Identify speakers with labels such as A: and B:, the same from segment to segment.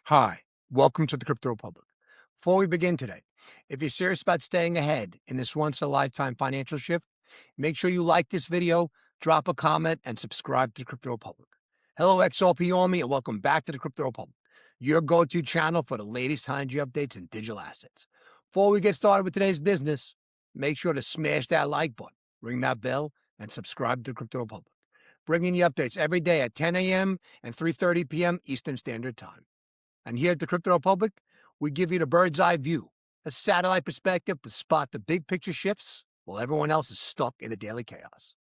A: Hi, welcome to the Crypto Republic. Before we begin today, if you're serious about staying ahead in this once-in-a-lifetime financial shift, make sure you like this video, drop a comment, and subscribe to the Crypto Republic. Hello, XRP Army, and welcome back to the Crypto Republic, your go-to channel for the latest high-energy updates in digital assets. Before we get started with today's business, make sure to smash that like button, ring that bell, and subscribe to the Crypto Republic, bringing you updates every day at 10 a.m. and 3:30 p.m. Eastern Standard Time. And here at the Crypto Republic, we give you the bird's eye view, a satellite perspective to spot the big picture shifts while everyone else is stuck in the daily chaos.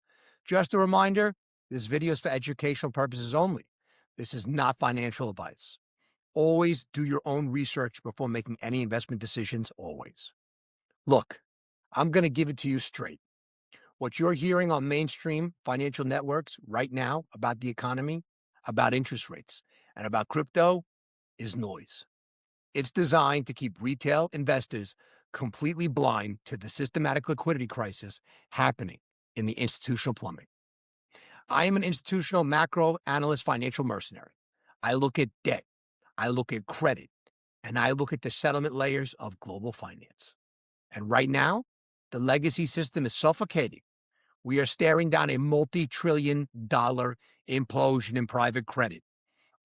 A: Just a reminder, this video is for educational purposes only. This is not financial advice. Always do your own research before making any investment decisions, always. Look, I'm going to give it to you straight. What you're hearing on mainstream financial networks right now about the economy, about interest rates, and about crypto is noise. It's designed to keep retail investors completely blind to the systematic liquidity crisis happening in the institutional plumbing. I am an institutional macro analyst financial mercenary. I look at debt, I look at credit, and I look at the settlement layers of global finance. And right now, the legacy system is suffocating. We are staring down a multi-trillion-dollar implosion in private credit,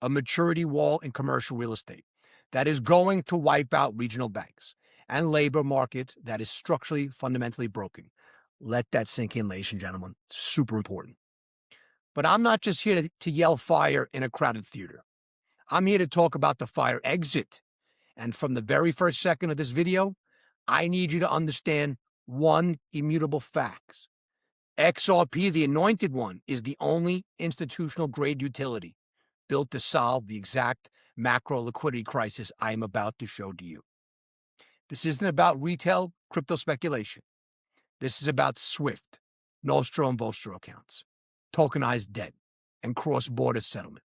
A: a maturity wall in commercial real estate that is going to wipe out regional banks and labor markets that is structurally, fundamentally broken. Let that sink in, ladies and gentlemen. It's super important. But I'm not just here to yell fire in a crowded theater. I'm here to talk about the fire exit. And from the very first second of this video, I need you to understand one immutable fact. XRP, the anointed one, is the only institutional grade utility built to solve the exact macro liquidity crisis I am about to show to you. This isn't about retail crypto speculation. This is about SWIFT, Nostro and Vostro accounts, tokenized debt, and cross-border settlement.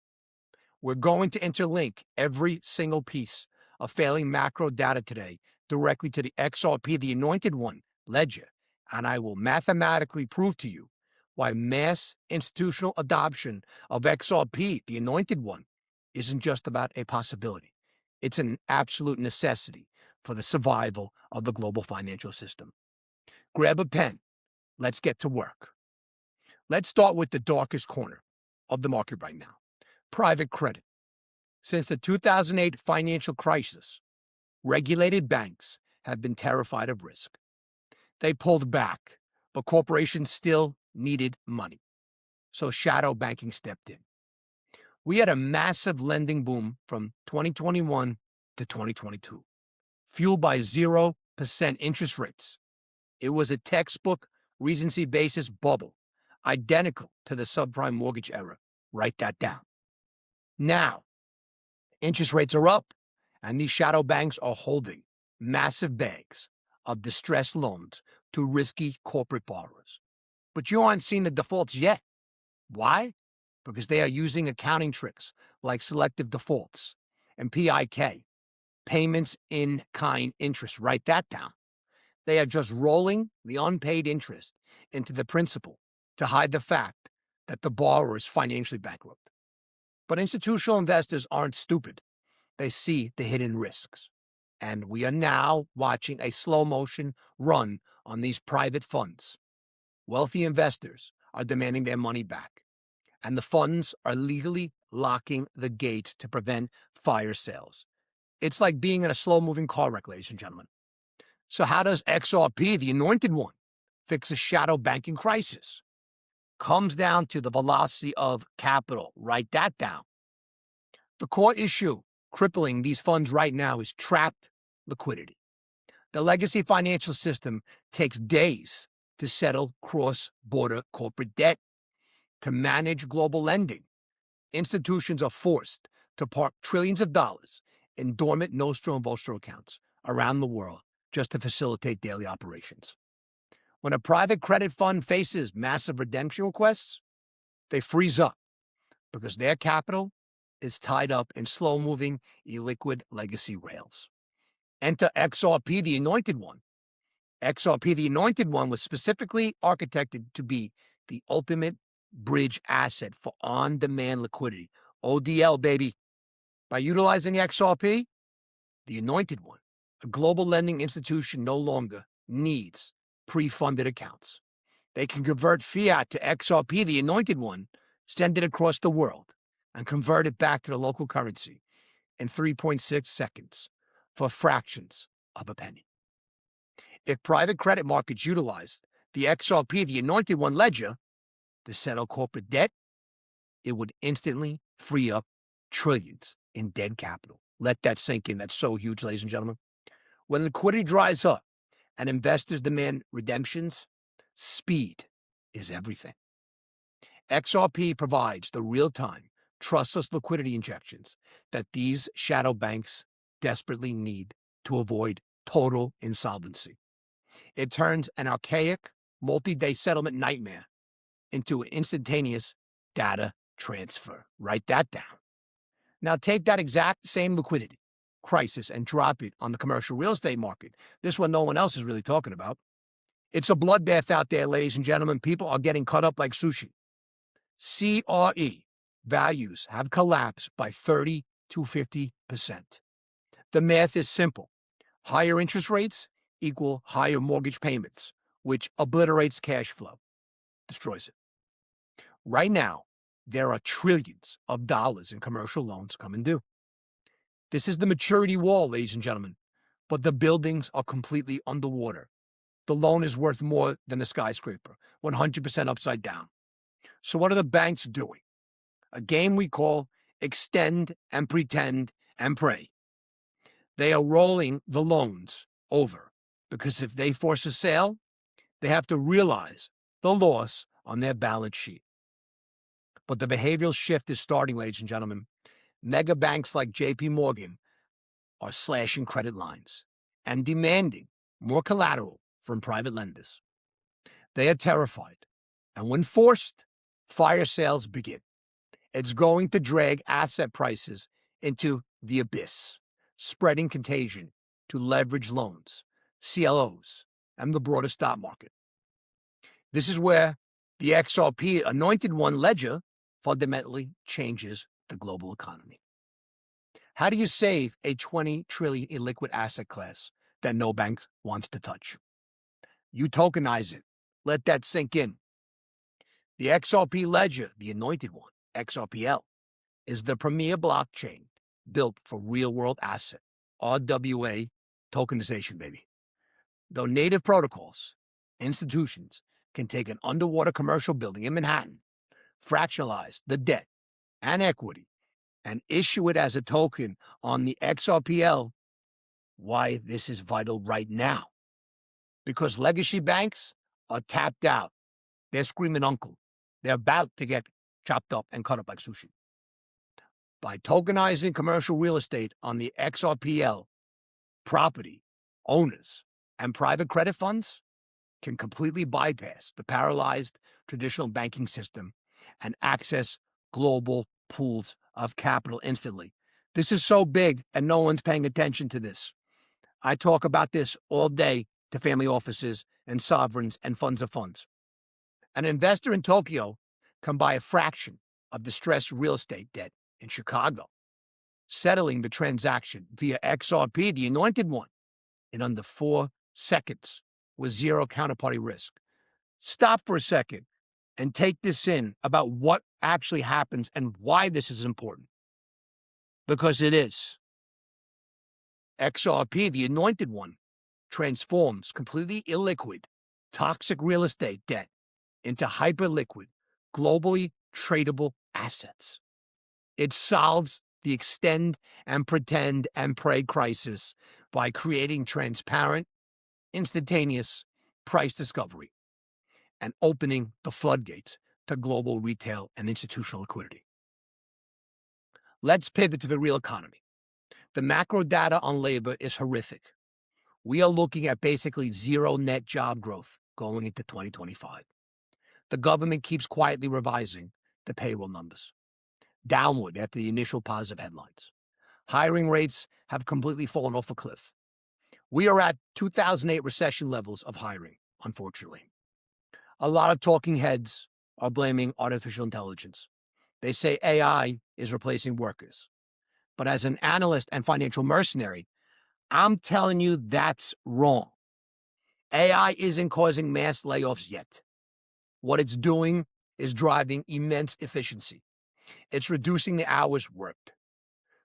A: We're going to interlink every single piece of failing macro data today directly to the XRP, the anointed one, ledger, and I will mathematically prove to you why mass institutional adoption of XRP, the anointed one, isn't just about a possibility. It's an absolute necessity for the survival of the global financial system. Grab a pen. Let's get to work. Let's start with the darkest corner of the market right now, private credit. Since the 2008 financial crisis, regulated banks have been terrified of risk. They pulled back, but corporations still needed money. So shadow banking stepped in. We had a massive lending boom from 2021 to 2022, fueled by 0% interest rates. It was a textbook Regency basis bubble, identical to the subprime mortgage era. Write that down. Now, interest rates are up, and these shadow banks are holding massive bags of distressed loans to risky corporate borrowers. But you aren't seeing the defaults yet. Why? Because they are using accounting tricks like selective defaults and PIK, payments in kind interest. Write that down. They are just rolling the unpaid interest into the principal to hide the fact that the borrower is financially bankrupt. But institutional investors aren't stupid. They see the hidden risks. And we are now watching a slow motion run on these private funds. Wealthy investors are demanding their money back, and the funds are legally locking the gates to prevent fire sales. It's like being in a slow-moving car wreck, ladies and gentlemen. So how does XRP, the anointed one, fix a shadow banking crisis? Comes down to the velocity of capital. Write that down. The core issue crippling these funds right now is trapped liquidity. The legacy financial system takes days to settle cross-border corporate debt. To manage global lending, institutions are forced to park trillions of dollars in dormant Nostro and Vostro accounts around the world just to facilitate daily operations. When a private credit fund faces massive redemption requests, they freeze up because their capital is tied up in slow-moving, illiquid legacy rails. Enter XRP, the anointed one. XRP, the anointed one, was specifically architected to be the ultimate bridge asset for on-demand liquidity. ODL, baby. By utilizing XRP, the anointed one, a global lending institution no longer needs pre-funded accounts. They can convert fiat to XRP, the anointed one, send it across the world, and convert it back to the local currency in 3.6 seconds for fractions of a penny. If private credit markets utilized the XRP, the anointed one ledger, to settle corporate debt, it would instantly free up trillions in dead capital. Let that sink in. That's so huge, ladies and gentlemen. When liquidity dries up and investors demand redemptions, speed is everything. XRP provides the real-time, trustless liquidity injections that these shadow banks desperately need to avoid total insolvency. It turns an archaic, multi-day settlement nightmare into an instantaneous data transfer. Write that down. Now take that exact same liquidity crisis and drop it on the commercial real estate market. This one no one else is really talking about. It's a bloodbath out there, ladies and gentlemen. People are getting cut up like sushi. CRE values have collapsed by 30 to 50%. The math is simple. Higher interest rates equal higher mortgage payments, which obliterates cash flow, destroys it. Right now, there are trillions of dollars in commercial loans coming due. This is the maturity wall, ladies and gentlemen, but the buildings are completely underwater. The loan is worth more than the skyscraper, 100% upside down. So what are the banks doing? A game we call extend and pretend and pray. They are rolling the loans over because if they force a sale, they have to realize the loss on their balance sheet. But the behavioral shift is starting, ladies and gentlemen. Mega banks like JP Morgan are slashing credit lines and demanding more collateral from private lenders. They are terrified, and when forced, fire sales begin. It's going to drag asset prices into the abyss, spreading contagion to leverage loans, CLOs, and the broader stock market. This is where the XRP anointed one ledger fundamentally changes the global economy. How do you save a 20 trillion illiquid asset class that no bank wants to touch? You tokenize it. Let that sink in. The XRP ledger, the anointed one, XRPL, is the premier blockchain built for real-world asset, RWA tokenization, baby. Though native protocols, institutions can take an underwater commercial building in Manhattan, fractionalize the debt and equity, and issue it as a token on the XRPL, why this is vital right now. Because legacy banks are tapped out. They're screaming uncle. They're about to get chopped up and cut up like sushi. By tokenizing commercial real estate on the XRPL, property owners and private credit funds can completely bypass the paralyzed traditional banking system and access global pools of capital instantly. This is so big and no one's paying attention to this. I talk about this all day to family offices and sovereigns and funds of funds. An investor in Tokyo can buy a fraction of distressed real estate debt in Chicago, settling the transaction via XRP, the anointed one, in under 4 seconds with zero counterparty risk. Stop for a second and take this in about what actually happens and why this is important. Because it is. XRP, the anointed one, transforms completely illiquid, toxic real estate debt into hyperliquid, globally tradable assets. It solves the extend and pretend and pray crisis by creating transparent, instantaneous price discovery and opening the floodgates to global retail and institutional liquidity. Let's pivot to the real economy. The macro data on labor is horrific. We are looking at basically zero net job growth going into 2025. The government keeps quietly revising the payroll numbers downward after the initial positive headlines. Hiring rates have completely fallen off a cliff. We are at 2008 recession levels of hiring, unfortunately. A lot of talking heads are blaming artificial intelligence. They say AI is replacing workers. But as an analyst and financial mercenary, I'm telling you that's wrong. AI isn't causing mass layoffs yet. What it's doing is driving immense efficiency. It's reducing the hours worked.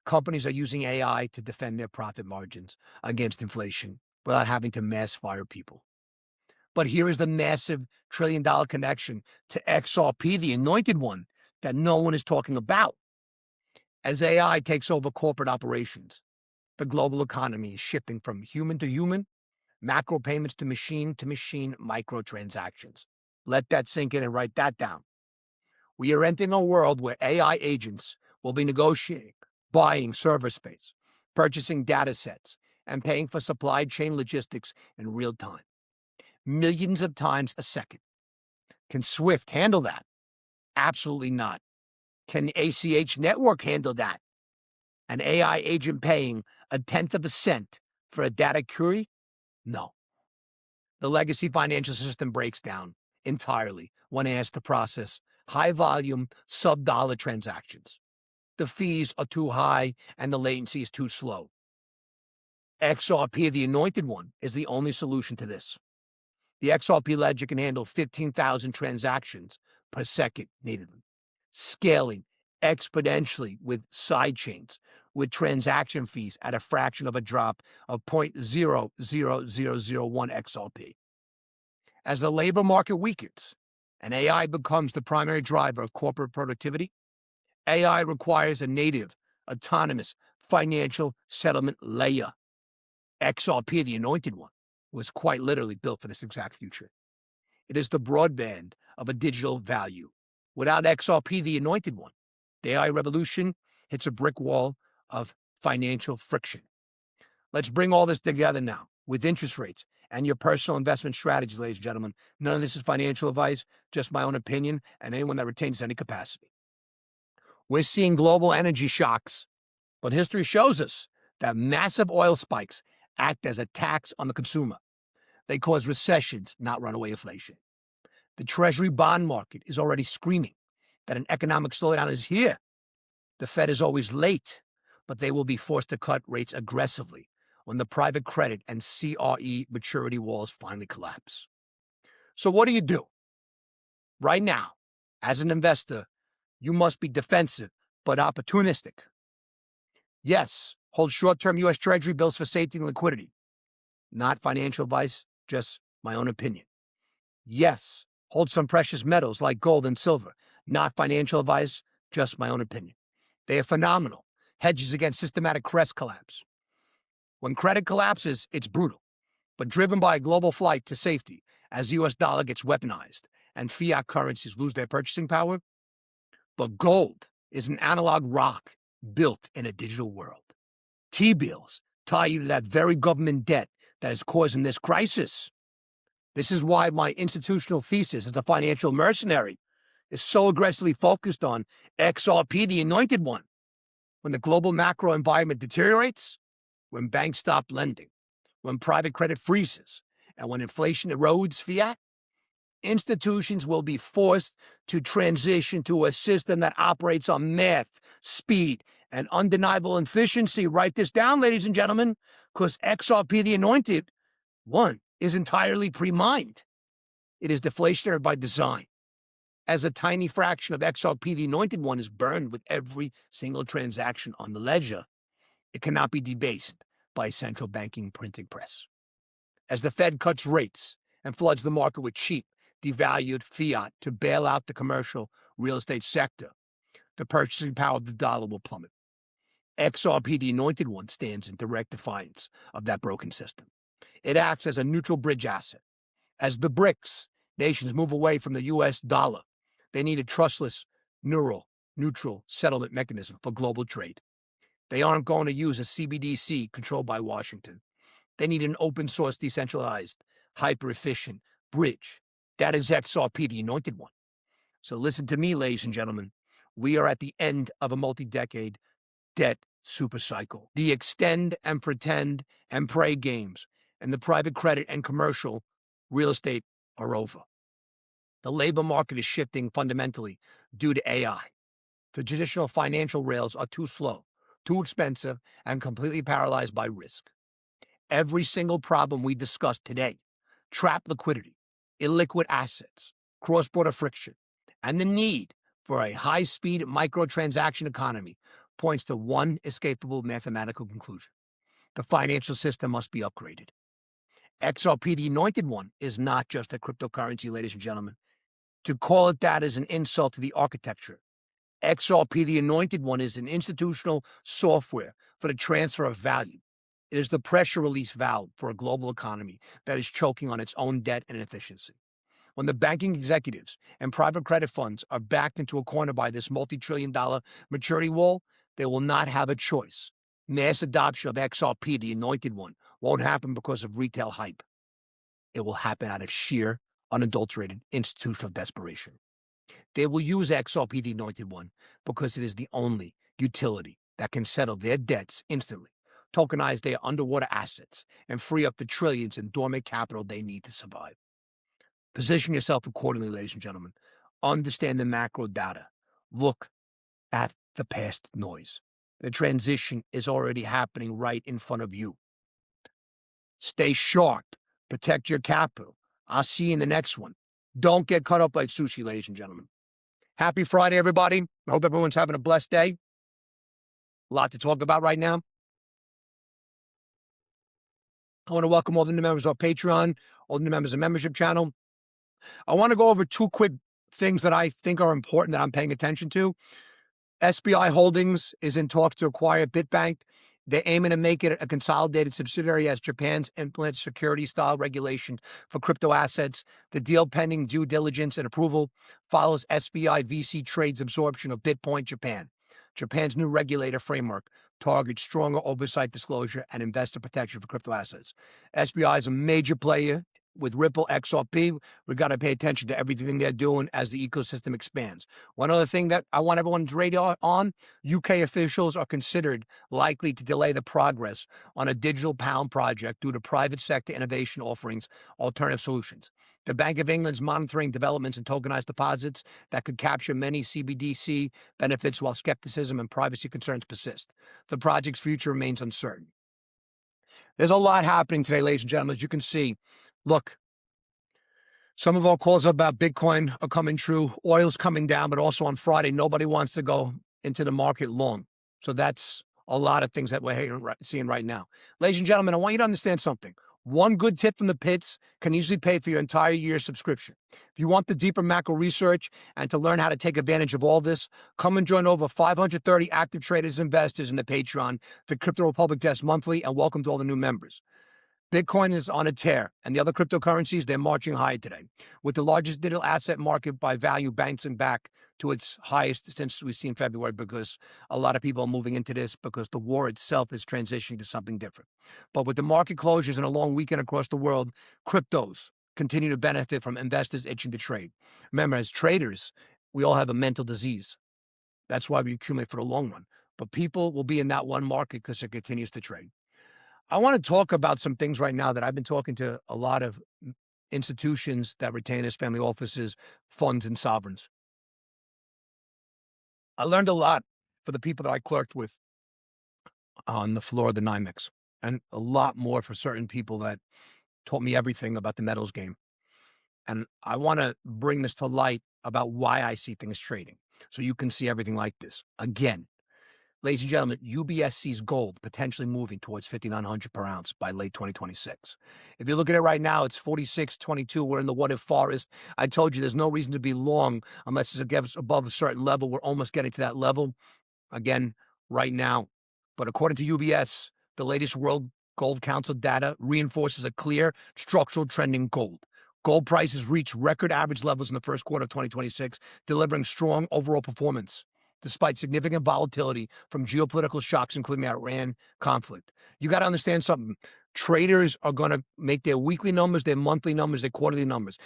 A: Companies are using AI to defend their profit margins against inflation without having to mass fire people. But here is the massive trillion-dollar connection to XRP, the anointed one, that no one is talking about. As AI takes over corporate operations, the global economy is shifting from human to human, macro payments to machine microtransactions. Let that sink in and write that down. We are entering a world where AI agents will be negotiating, buying server space, purchasing data sets, and paying for supply chain logistics in real time. Millions of times a second. Can Swift handle that? Absolutely not. Can the ACH network handle that? An AI agent paying a tenth of a cent for a data query? No. The legacy financial system breaks down entirely when asked to process high-volume, sub-dollar transactions. The fees are too high and the latency is too slow. XRP, the anointed one, is the only solution to this. The XRP ledger can handle 15,000 transactions per second natively, scaling exponentially with sidechains, with transaction fees at a fraction of a drop of 0.00001 XRP. As the labor market weakens and AI becomes the primary driver of corporate productivity, AI requires a native, autonomous financial settlement layer. XRP, the anointed one, was quite literally built for this exact future. It is the broadband of a digital value. Without XRP, the anointed one, the AI revolution hits a brick wall of financial friction. Let's bring all this together now with interest rates and your personal investment strategies, ladies and gentlemen. None of this is financial advice, just my own opinion and anyone that retains any capacity. We're seeing global energy shocks, but history shows us that massive oil spikes act as a tax on the consumer. They cause recessions, not runaway inflation. The Treasury bond market is already screaming that an economic slowdown is here. The Fed is always late, but they will be forced to cut rates aggressively when the private credit and CRE maturity walls finally collapse. So what do? Right now, as an investor, you must be defensive but opportunistic. Yes, hold short-term U.S. Treasury bills for safety and liquidity. Not financial advice, just my own opinion. Yes, hold some precious metals like gold and silver. Not financial advice, just my own opinion. They are phenomenal hedges against systematic credit collapse. When credit collapses, it's brutal, but driven by a global flight to safety as the U.S. dollar gets weaponized and fiat currencies lose their purchasing power. But gold is an analog rock built in a digital world. T-bills tie you to that very government debt that is causing this crisis. This is why my institutional thesis as a financial mercenary is so aggressively focused on XRP, the anointed one. When the global macro environment deteriorates, when banks stop lending, when private credit freezes, and when inflation erodes fiat, institutions will be forced to transition to a system that operates on math, speed, and undeniable efficiency. Write this down, ladies and gentlemen, because XRP, the anointed one, is entirely pre-mined. It is deflationary by design. As a tiny fraction of XRP, the anointed one, is burned with every single transaction on the ledger, it cannot be debased by a central banking printing press. As the Fed cuts rates and floods the market with cheap, devalued fiat to bail out the commercial real estate sector, the purchasing power of the dollar will plummet. XRP, the anointed one, stands in direct defiance of that broken system. It acts as a neutral bridge asset. As the BRICS nations move away from the U.S. dollar, they need a trustless, neutral settlement mechanism for global trade. They aren't going to use a CBDC controlled by Washington. They need an open-source, decentralized, hyper-efficient bridge. That is XRP, the anointed one. So listen to me, ladies and gentlemen. We are at the end of a multi-decade debt supercycle. The extend and pretend and pray games and the private credit and commercial real estate are over. The labor market is shifting fundamentally due to AI. The traditional financial rails are too slow. too expensive, and completely paralyzed by risk. Every single problem we discussed today, trapped liquidity, illiquid assets, cross-border friction, and the need for a high-speed microtransaction economy, points to one escapable mathematical conclusion. The financial system must be upgraded. XRP, the anointed one, is not just a cryptocurrency, ladies and gentlemen. To call it that is an insult to the architecture. XRP, the anointed one, is an institutional software for the transfer of value. It is the pressure release valve for a global economy that is choking on its own debt and inefficiency. When the banking executives and private credit funds are backed into a corner by this multi-trillion-dollar maturity wall, they will not have a choice. Mass adoption of XRP, the anointed one, won't happen because of retail hype. It will happen out of sheer, unadulterated institutional desperation. They will use XRP, the anointed one, because it is the only utility that can settle their debts instantly, tokenize their underwater assets, and free up the trillions in dormant capital they need to survive. Position yourself accordingly, ladies and gentlemen. Understand the macro data. Look at the past noise. The transition is already happening right in front of you. Stay sharp. Protect your capital. I'll see you in the next one. Don't get cut up like sushi, ladies and gentlemen. Happy Friday, everybody. I hope everyone's having a blessed day. A lot to talk about right now. I want to welcome all the new members of Patreon, all the new members of the membership channel. I want to go over two quick things that I think are important that I'm paying attention to. SBI Holdings is in talks to acquire BitBank. They're aiming to make it a consolidated subsidiary as Japan's implements security-style regulation for crypto assets. The deal, pending due diligence and approval, follows SBI VC Trade's absorption of BitPoint Japan. Japan's new regulator framework targets stronger oversight, disclosure, and investor protection for crypto assets. SBI is a major player with Ripple, XRP. We've got to pay attention to everything they're doing as the ecosystem expands. One other thing that I want everyone's radar on, UK officials are considered likely to delay the progress on a digital pound project due to private sector innovation offerings alternative solutions. The Bank of England's monitoring developments in tokenized deposits that could capture many CBDC benefits while skepticism and privacy concerns persist. The project's future remains uncertain. There's a lot happening today, ladies and gentlemen, as you can see. Look, some of our calls about Bitcoin are coming true. Oil's coming down, but also on Friday, nobody wants to go into the market long. So that's a lot of things that we're seeing right now. Ladies and gentlemen, I want you to understand something. One good tip from the pits can easily pay for your entire year's subscription. If you want the deeper macro research and to learn how to take advantage of all this, come and join over 530 active traders and investors in the Patreon, the Crypto Republic Desk Monthly, and welcome to all the new members. Bitcoin is on a tear, and the other cryptocurrencies, they're marching high today, with the largest digital asset market by value bouncing back to its highest since we've seen February, because a lot of people are moving into this because the war itself is transitioning to something different. But with the market closures and a long weekend across the world, cryptos continue to benefit from investors itching to trade. Remember, as traders, we all have a mental disease. That's why we accumulate for the long run. But people will be in that one market because it continues to trade. I want to talk about some things right now that I've been talking to a lot of institutions that retain as family offices, funds, and sovereigns. I learned a lot for the people that I clerked with on the floor of the NYMEX, and a lot more for certain people that taught me everything about the metals game. And I want to bring this to light about why I see things trading, so you can see everything like this. Again, ladies and gentlemen, UBS sees gold potentially moving towards $5,900 per ounce by late 2026. If you look at it right now, it's 46.22. We're in the what-if forest. I told you there's no reason to be long unless it gets above a certain level. We're almost getting to that level again right now. But according to UBS, the latest World Gold Council data reinforces a clear structural trend in gold. Gold prices reached record average levels in the first quarter of 2026, delivering strong overall performance despite significant volatility from geopolitical shocks, including the Iran conflict. You got to understand something. Traders are going to make their weekly numbers, their monthly numbers, their quarterly numbers.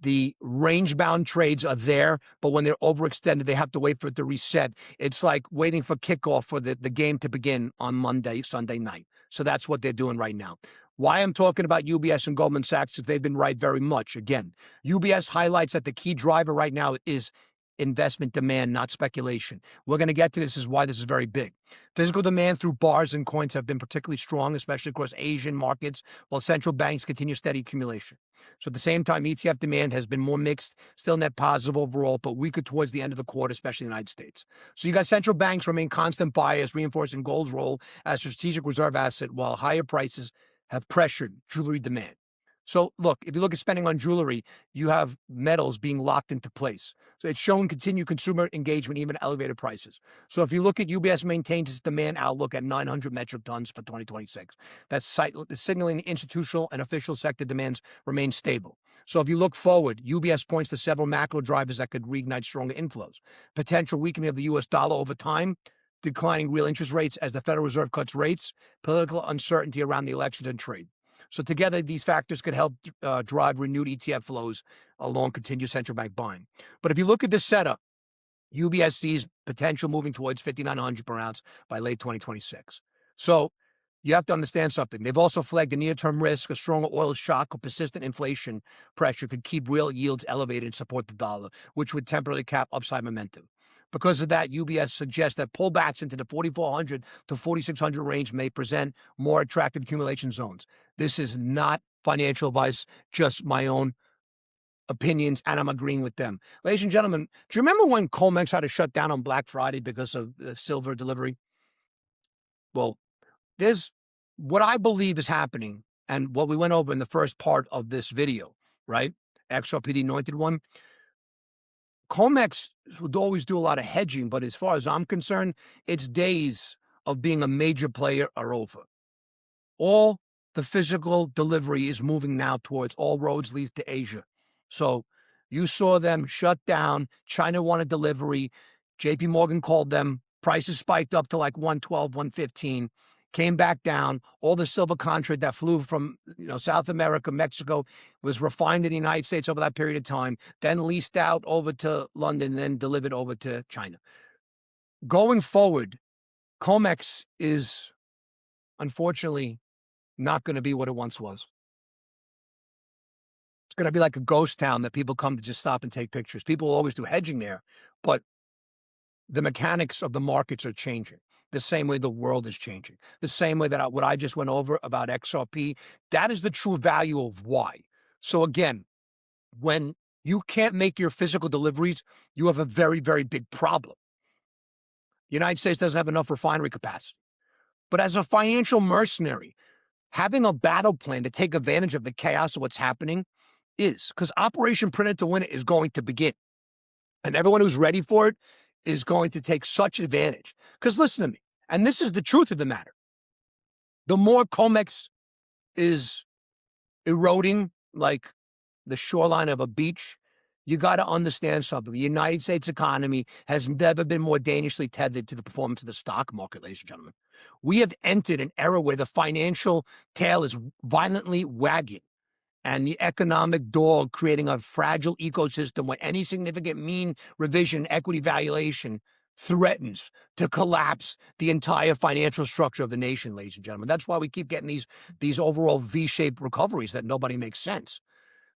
A: The range-bound trades are there, but when they're overextended, they have to wait for it to reset. It's like waiting for kickoff for the game to begin on Monday, Sunday night. So that's what they're doing right now. Why I'm talking about UBS and Goldman Sachs is they've been right very much. Again, UBS highlights that the key driver right now is investment demand, not speculation. We're going to get to this, is why this is very big. Physical demand through bars and coins have been particularly strong, especially across Asian markets, while central banks continue steady accumulation. So at the same time, ETF demand has been more mixed, still net positive overall, but weaker towards the end of the quarter, especially in the United States. So you got central banks remain constant buyers, reinforcing gold's role as a strategic reserve asset, while higher prices have pressured jewelry demand. So look, if you look at spending on jewelry, you have metals being locked into place. So it's shown continued consumer engagement, even at elevated prices. So if you look at UBS maintains its demand outlook at 900 metric tons for 2026. That's signaling the institutional and official sector demands remain stable. So if you look forward, UBS points to several macro drivers that could reignite stronger inflows. Potential weakening of the U.S. dollar over time, declining real interest rates as the Federal Reserve cuts rates, political uncertainty around the elections and trade. So together, these factors could help drive renewed ETF flows along continued central bank buying. But if you look at this setup, UBS sees potential moving towards 5,900 per ounce by late 2026. So you have to understand something. They've also flagged a near-term risk. A stronger oil shock or persistent inflation pressure could keep real yields elevated and support the dollar, which would temporarily cap upside momentum. Because of that, UBS suggests that pullbacks into the 4,400 to 4,600 range may present more attractive accumulation zones. This is not financial advice, just my own opinions, and I'm agreeing with them. Ladies and gentlemen, do you remember when Comex had to shut down on Black Friday because of the silver delivery? Well, there's what I believe is happening, and what we went over in the first part of this video, right? XRP, the anointed one. Comex would always do a lot of hedging, but as far as I'm concerned, its days of being a major player are over. All the physical delivery is moving now towards all roads lead to Asia. So you saw them shut down. China wanted delivery. JP Morgan called them. Prices spiked up to like 112, 115. Came back down. All the silver contract that flew from South America, Mexico, was refined in the United States over that period of time, then leased out over to London, then delivered over to China. Going forward, Comex is unfortunately not going to be what it once was. It's going to be like a ghost town that people come to just stop and take pictures. People will always do hedging there, but the mechanics of the markets are changing. The same way the world is changing. The same way that what I just went over about XRP, that is the true value of why. So again, when you can't make your physical deliveries, you have a very, very big problem. The United States doesn't have enough refinery capacity. But as a financial mercenary, having a battle plan to take advantage of the chaos of what's happening is, because Operation Printed to Win It is going to begin. And everyone who's ready for it is going to take such advantage. Because listen to me, and this is the truth of the matter. The more Comex is eroding like the shoreline of a beach, you got to understand something. The United States economy has never been more dangerously tethered to the performance of the stock market, ladies and gentlemen. We have entered an era where the financial tail is violently wagging, and the economic dog creating a fragile ecosystem where any significant mean revision equity valuation threatens to collapse the entire financial structure of the nation, ladies and gentlemen. That's why we keep getting these overall V-shaped recoveries that nobody makes sense.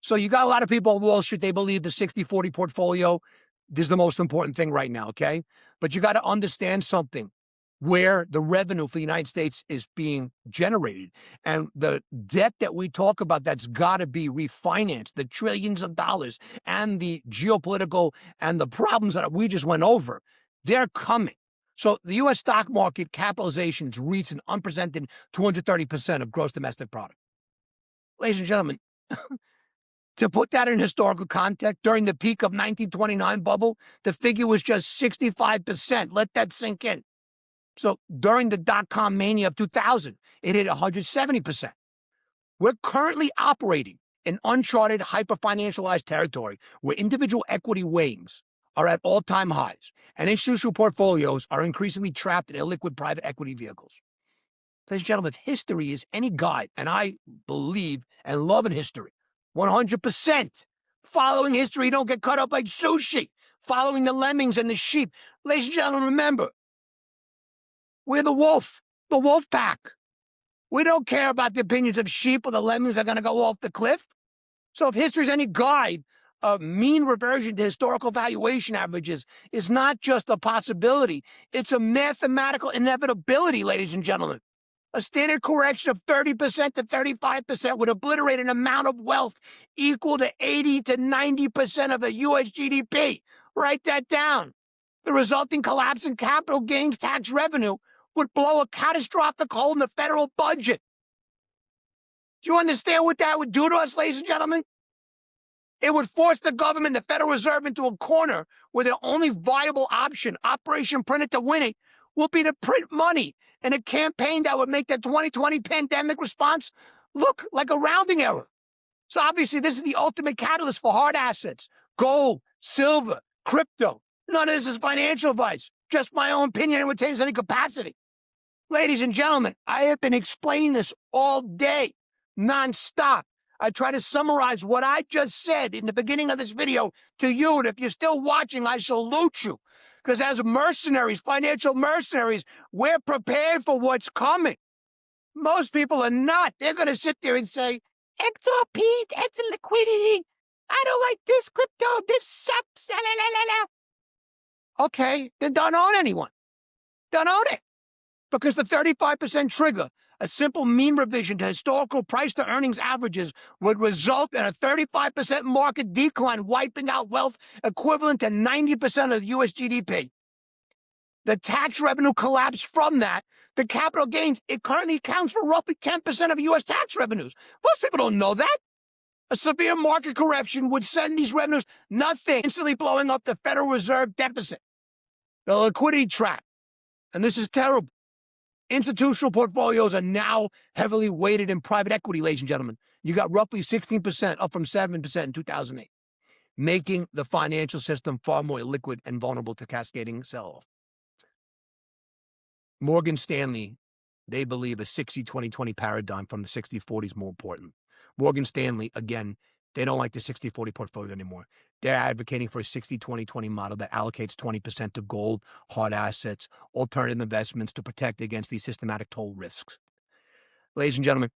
A: So you got a lot of people on Wall Street, they believe the 60-40 portfolio is the most important thing right now, okay? But you got to understand something, where the revenue for the United States is being generated. And the debt that we talk about that's got to be refinanced, the trillions of dollars and the geopolitical and the problems that we just went over, they're coming. So the U.S. stock market capitalization has reached an unprecedented 230% of gross domestic product. Ladies and gentlemen, to put that in historical context, during the peak of 1929 bubble, the figure was just 65%. Let that sink in. So during the dot-com mania of 2000, it hit 170%. We're currently operating in uncharted, hyper-financialized territory where individual equity weightings are at all-time highs, and institutional portfolios are increasingly trapped in illiquid private equity vehicles. Ladies and gentlemen, if history is any guide, and I believe and love in history, 100%. Following history, you don't get cut up like sushi. Following the lemmings and the sheep. Ladies and gentlemen, remember, we're the wolf pack. We don't care about the opinions of sheep or the lemmings are going to go off the cliff. So if history is any guide, a mean reversion to historical valuation averages is not just a possibility, it's a mathematical inevitability, ladies and gentlemen. A standard correction of 30% to 35% would obliterate an amount of wealth equal to 80 to 90% of the U.S. GDP. Write that down. The resulting collapse in capital gains tax revenue would blow a catastrophic hole in the federal budget. Do you understand what that would do to us, ladies and gentlemen? It would force the government, the Federal Reserve, into a corner where their only viable option, Operation Print It to Win It, will be to print money in a campaign that would make the 2020 pandemic response look like a rounding error. So obviously, this is the ultimate catalyst for hard assets: gold, silver, crypto. None of this is financial advice, just my own opinion and retains any capacity. Ladies and gentlemen, I have been explaining this all day, nonstop. I try to summarize what I just said in the beginning of this video to you, and if you're still watching, I salute you. Because as mercenaries, financial mercenaries, we're prepared for what's coming. Most people are not. They're going to sit there and say, XRP, that's a liquidity. I don't like this crypto. This sucks. La, la, la, la. Okay, then don't own anyone. Don't own it. Because the 35% trigger, a simple mean revision to historical price to earnings averages, would result in a 35% market decline, wiping out wealth equivalent to 90% of the U.S. GDP. The tax revenue collapse from that, the capital gains, it currently accounts for roughly 10% of U.S. tax revenues. Most people don't know that. A severe market correction would send these revenues nothing, instantly blowing up the Federal Reserve deficit. The liquidity trap, and this is terrible. Institutional portfolios are now heavily weighted in private equity, ladies and gentlemen. You got roughly 16%, up from 7% in 2008, making the financial system far more illiquid and vulnerable to cascading sell-off. Morgan Stanley, they believe a 60-20-20 paradigm from the 60-40 is more important. Morgan Stanley, again, they don't like the 60-40 portfolio anymore. They're advocating for a 60-20-20 model that allocates 20% to gold, hard assets, alternative investments to protect against these systematic toll risks. Ladies and gentlemen,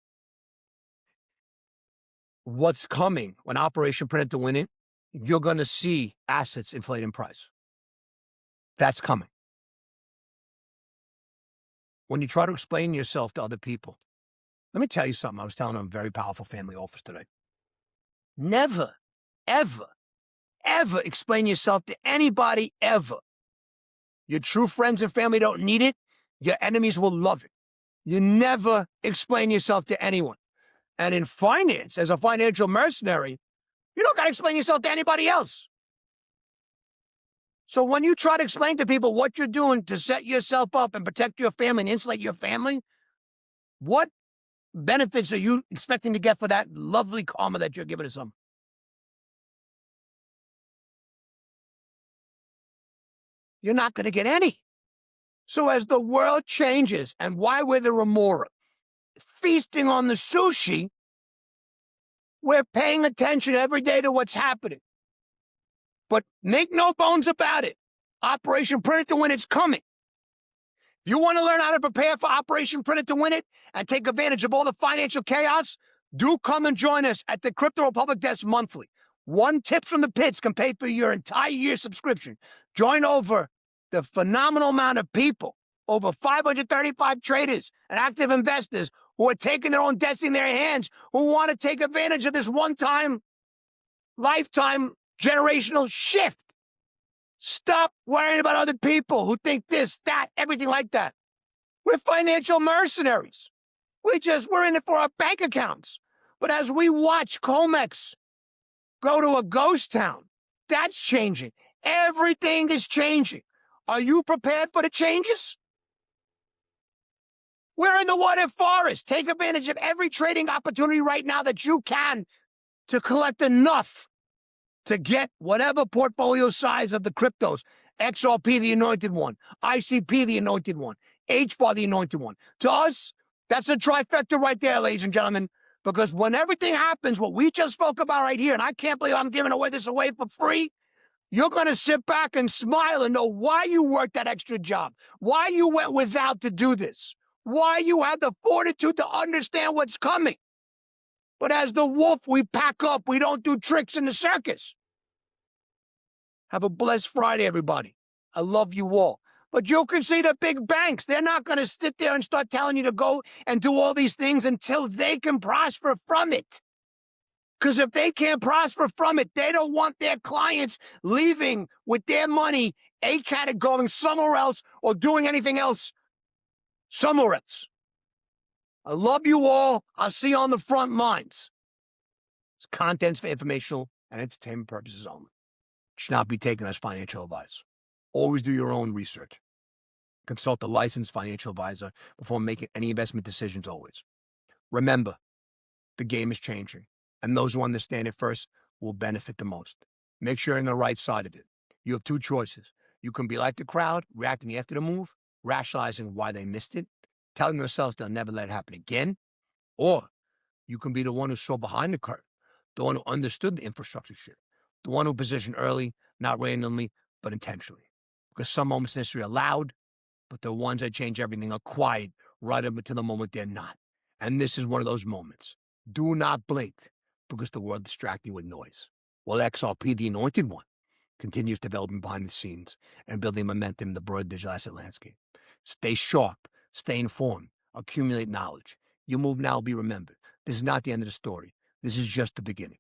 A: what's coming when Operation Print It to Win It, you're going to see assets inflate in price. That's coming. When you try to explain yourself to other people, let me tell you something. I was telling a very powerful family office today. Never, ever, ever explain yourself to anybody ever. Your true friends and family don't need it. Your enemies will love it. You never explain yourself to anyone. And in finance, as a financial mercenary, you don't got to explain yourself to anybody else. So when you try to explain to people what you're doing to set yourself up and protect your family and insulate your family, what benefits are you expecting to get for that lovely karma that you're giving to some? You're not going to get any. So as the world changes, and why we're the remora, feasting on the sushi, we're paying attention every day to what's happening. But make no bones about it. Operation Print It to Win It's coming. You want to learn how to prepare for Operation Print It to Win It and take advantage of all the financial chaos? Do come and join us at the Crypto Republic Desk monthly. One tip from the pits can pay for your entire year subscription. Join over the phenomenal amount of people, over 535 traders and active investors who are taking their own destiny in their hands, who want to take advantage of this one-time, lifetime, generational shift. Stop worrying about other people who think this, that, everything like that. We're financial mercenaries. We're in it for our bank accounts. But as we watch COMEX go to a ghost town, that's changing. Everything is changing. Are you prepared for the changes? We're in the what-if forest. Take advantage of every trading opportunity right now that you can to collect enough to get whatever portfolio size of the cryptos. XRP, the anointed one. ICP, the anointed one. HBAR, the anointed one. To us, that's a trifecta right there, ladies and gentlemen. Because when everything happens, what we just spoke about right here, and I can't believe I'm giving this away for free, you're going to sit back and smile and know why you worked that extra job, why you went without to do this, why you had the fortitude to understand what's coming. But as the wolf, we pack up. We don't do tricks in the circus. Have a blessed Friday, everybody. I love you all. But you can see the big banks. They're not going to sit there and start telling you to go and do all these things until they can prosper from it. Because if they can't prosper from it, they don't want their clients leaving with their money, ACAT going somewhere else or doing anything else somewhere else. I love you all. I'll see you on the front lines. It's contents for informational and entertainment purposes only. It should not be taken as financial advice. Always do your own research. Consult a licensed financial advisor before making any investment decisions always. Remember, the game is changing, and those who understand it first will benefit the most. Make sure you're on the right side of it. You have two choices. You can be like the crowd, reacting after the move, rationalizing why they missed it, telling themselves they'll never let it happen again, or you can be the one who saw behind the curve, the one who understood the infrastructure shift, the one who positioned early, not randomly, but intentionally. Because some moments in history are loud, but the ones that change everything are quiet right up until the moment they're not. And this is one of those moments. Do not blink, because the world distracts you with noise. While XRP, the anointed one, continues developing behind the scenes and building momentum in the broad digital asset landscape. Stay sharp, stay informed, accumulate knowledge. Your move now will be remembered. This is not the end of the story. This is just the beginning.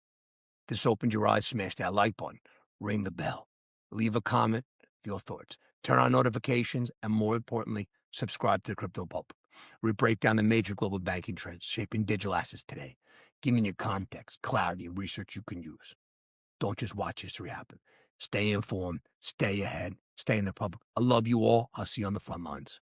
A: This opened your eyes, smash that like button, ring the bell, leave a comment, your thoughts, turn on notifications, and more importantly, subscribe to the Crypto Pulp. We break down the major global banking trends shaping digital assets today, giving you context, clarity, and research you can use. Don't just watch history happen. Stay informed, stay ahead, stay in the public. I love you all. I'll see you on the front lines.